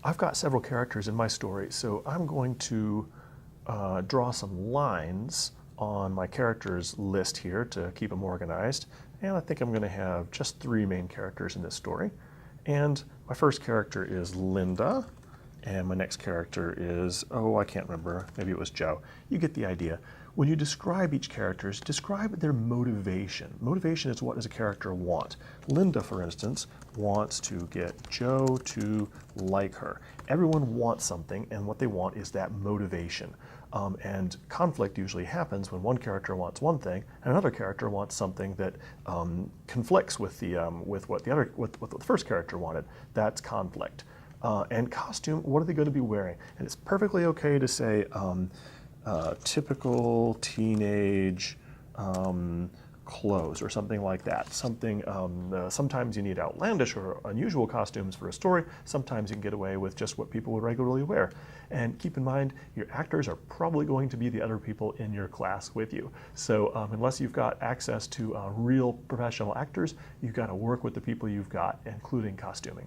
I've got several characters in my story, so I'm going to draw some lines on my characters list here to keep them organized. And I think I'm going to have just 3 main characters in this story. And my first character is Linda, and my next character is, oh, I can't remember, maybe it was Joe. You get the idea. When you describe each character, describe their motivation. Motivation is, what does a character want? Linda, for instance, wants to get Joe to like her. Everyone wants something, and what they want is that motivation. And conflict usually happens when one character wants one thing and another character wants something that conflicts with what the first character wanted. That's conflict. And costume, what are they going to be wearing? And it's perfectly okay to say typical teenage clothes or something like that. Sometimes you need outlandish or unusual costumes for a story. Sometimes you can get away with just what people would regularly wear. And keep in mind, your actors are probably going to be the other people in your class with you. So unless you've got access to real professional actors, you've got to work with the people you've got, including costuming.